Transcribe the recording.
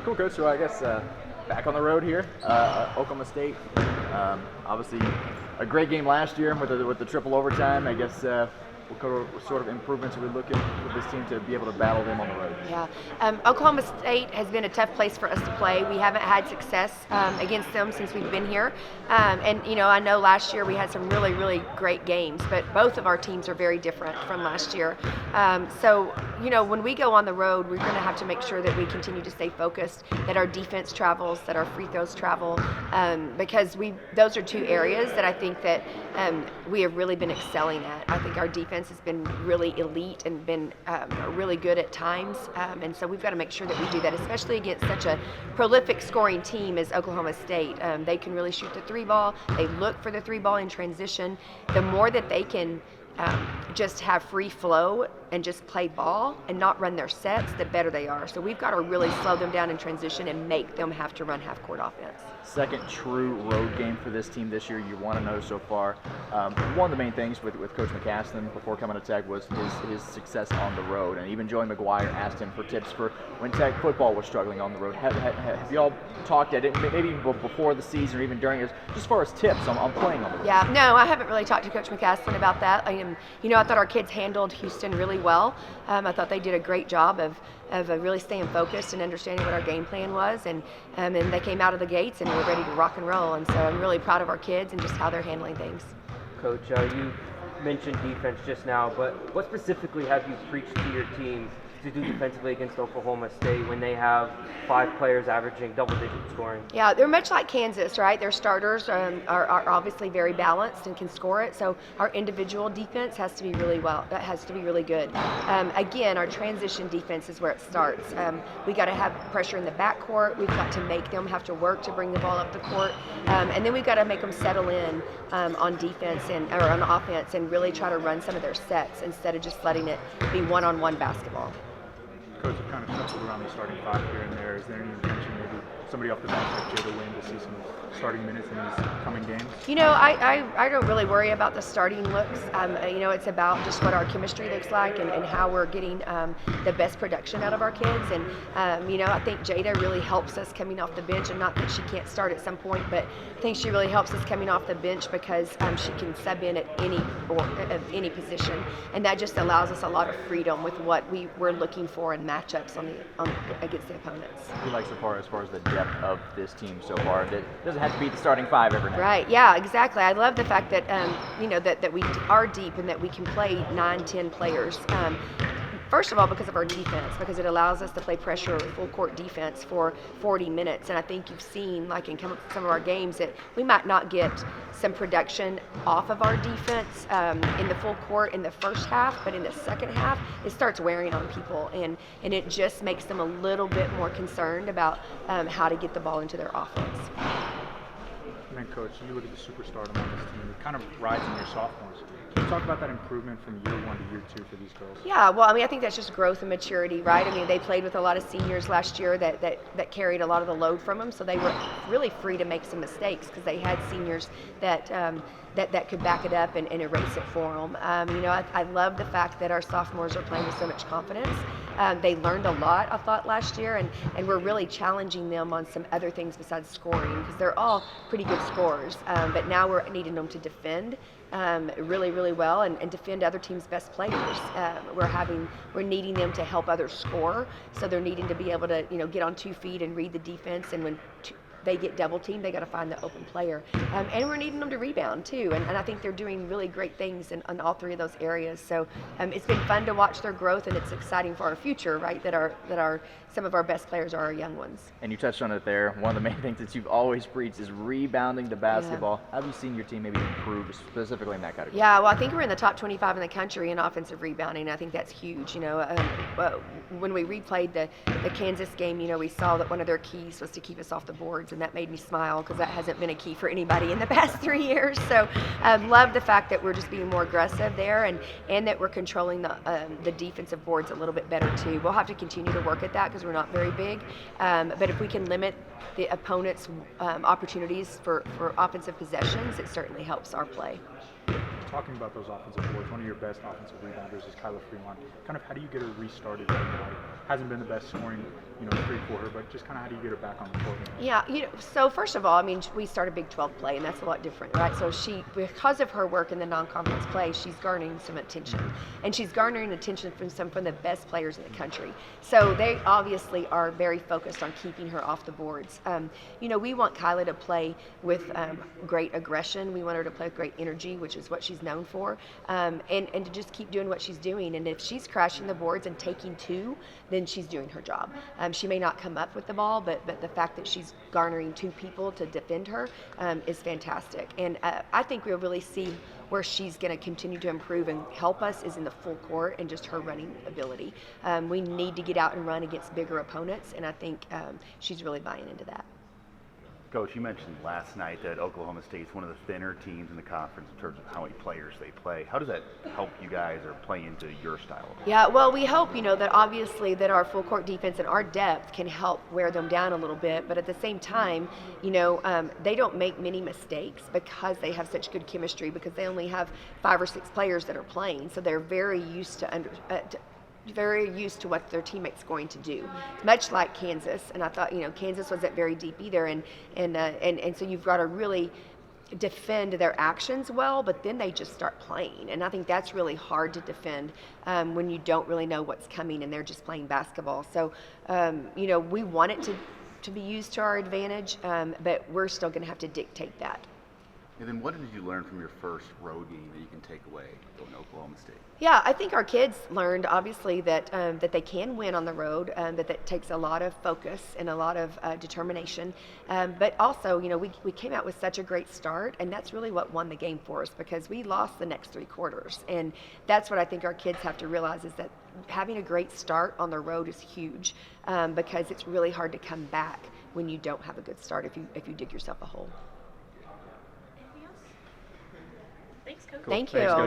Cool, Coach. So I guess back on the road here, Oklahoma State. Obviously, a great game last year with the triple overtime. I guess what sort of improvements are we looking for this team to be able to battle them on the road? Yeah, Oklahoma State has been a tough place for us to play. We haven't had success against them since we've been here. And, I know last year we had some really, really great games, but both of our teams are very different from last year. So, when we go on the road, we're going to have to make sure that we continue to stay focused, that our defense travels, that our free throws travel, because those are two areas that I think that we have really been excelling at. I think our defense has been really elite and been really good at times, and so we've got to make sure that we do that, especially against such a prolific scoring team as Oklahoma State. They can really shoot the three ball. They look for the three ball in transition. The more that they can just have free flow and just play ball and not run their sets, the better they are. So we've got to really slow them down in transition and make them have to run half-court offense. Second true road game for this team this year. You want to know so far. One of the main things with Coach McCasland before coming to Tech was his success on the road. And even Joey McGuire asked him for tips for when Tech football was struggling on the road. Have you all talked at it, maybe before the season or even during it, just as far as tips on playing on the road? Yeah, no, I haven't really talked to Coach McCasland about that. I thought our kids handled Houston really well. I thought they did a great job of really staying focused and understanding what our game plan was, and they came out of the gates and were ready to rock and roll. And so I'm really proud of our kids and just how they're handling things. Coach, you mentioned defense just now, but what specifically have you preached to your team to do defensively against Oklahoma State when they have 5 players averaging double-digit scoring? Yeah, they're much like Kansas, right? Their starters are obviously very balanced and can score it. So our individual defense has to be really good. Again, our transition defense is where it starts. We got to have pressure in the backcourt. We've got to make them have to work to bring the ball up the court, and then we've got to make them settle in on defense or on offense and really try to run some of their sets instead of just letting it be one-on-one basketball. Coach, have kind of shuffled around the starting 5 here and there. Is there any intention, maybe somebody off the bench like Jada Wynn, to see some starting minutes in these coming games? I don't really worry about the starting looks. It's about just what our chemistry looks like and how we're getting the best production out of our kids. And, I think Jada really helps us coming off the bench, and not that she can't start at some point, but I think she really helps us coming off the bench because she can sub in at any position, and that just allows us a lot of freedom with what we're looking for in matchups against the opponents. He likes as far as the depth of this team so far. It doesn't have to be the starting 5 every night. Right. Yeah. Exactly. I love the fact that that we are deep and that we can play 9-10 players. First of all, because of our defense, because it allows us to play pressure full court defense for 40 minutes. And I think you've seen, like in some of our games, that we might not get some production off of our defense in the full court in the first half, but in the second half, it starts wearing on people, and it just makes them a little bit more concerned about how to get the ball into their offense. And then, Coach, you look at the superstardom on this team. It kind of rides in your sophomores. Can you talk about that improvement from year 1 to year 2 for these girls? Yeah, well, I think that's just growth and maturity, right? They played with a lot of seniors last year that carried a lot of the load from them, so they were really free to make some mistakes because they had seniors that could back it up and erase it for them. I love the fact that our sophomores are playing with so much confidence. They learned a lot, I thought, last year, and we're really challenging them on some other things besides scoring, because they're all pretty good scorers. But now we're needing them to defend really, really well and defend other teams' best players. We're needing them to help others score, so they're needing to be able to get on 2 feet and read the defense, and when they get double teamed, they got to find the open player. And we're needing them to rebound too. And I think they're doing really great things in all 3 of those areas. So it's been fun to watch their growth, and it's exciting for our future, right? That some of our best players are our young ones. And you touched on it there. One of the main things that you've always preached is rebounding the basketball. Yeah. Have you seen your team maybe improve specifically in that category? Yeah, well, I think we're in the top 25 in the country in offensive rebounding. I think that's huge. When we replayed the Kansas game, we saw that one of their keys was to keep us off the boards, and that made me smile because that hasn't been a key for anybody in the past 3 years. So love the fact that we're just being more aggressive there, and that we're controlling the defensive boards a little bit better too. We'll have to continue to work at that because we're not very big, but if we can limit the opponent's opportunities for offensive possessions, it certainly helps our play. talking about those offensive boards, one of your best offensive rebounders is Kyla Fremont. Kind of how do you get her restarted right now? Hasn't been the best scoring, streak for her, but just kind of how do you get her back on the court? Yeah, so first of all, I mean, we started Big 12 play, and that's a lot different, right? So because of her work in the non-conference play, she's garnering some attention, and she's garnering attention from some of the best players in the country. So they obviously are very focused on keeping her off the boards. We want Kyla to play with great aggression. We want her to play with great energy, which is what she's known for, and to just keep doing what she's doing. And if she's crashing the boards and taking two, then she's doing her job. She may not come up with the ball, but the fact that she's garnering two people to defend her is fantastic. And I think we'll really see where she's going to continue to improve and help us is in the full court and just her running ability. We need to get out and run against bigger opponents, and I think she's really buying into that. Coach, you mentioned last night that Oklahoma State's one of the thinner teams in the conference in terms of how many players they play. How does that help you guys or play into your style? Yeah, well, we hope, that obviously that our full court defense and our depth can help wear them down a little bit, but at the same time, they don't make many mistakes because they have such good chemistry, because they only have 5 or 6 players that are playing, so they're very used to what their teammates going to do, much like Kansas. And I thought, Kansas wasn't very deep either, and so you've got to really defend their actions well, but then they just start playing, and I think that's really hard to defend when you don't really know what's coming and they're just playing basketball. So we want it to be used to our advantage, but we're still going to have to dictate that. And then what did you learn from your first road game that you can take away going to Oklahoma State? Yeah, I think our kids learned obviously that they can win on the road, that takes a lot of focus and a lot of determination. But also, we came out with such a great start, and that's really what won the game for us, because we lost the next 3 quarters. And that's what I think our kids have to realize, is that having a great start on the road is huge, because it's really hard to come back when you don't have a good start if you dig yourself a hole. Thanks, Coach. Thank Thanks, you. Coach.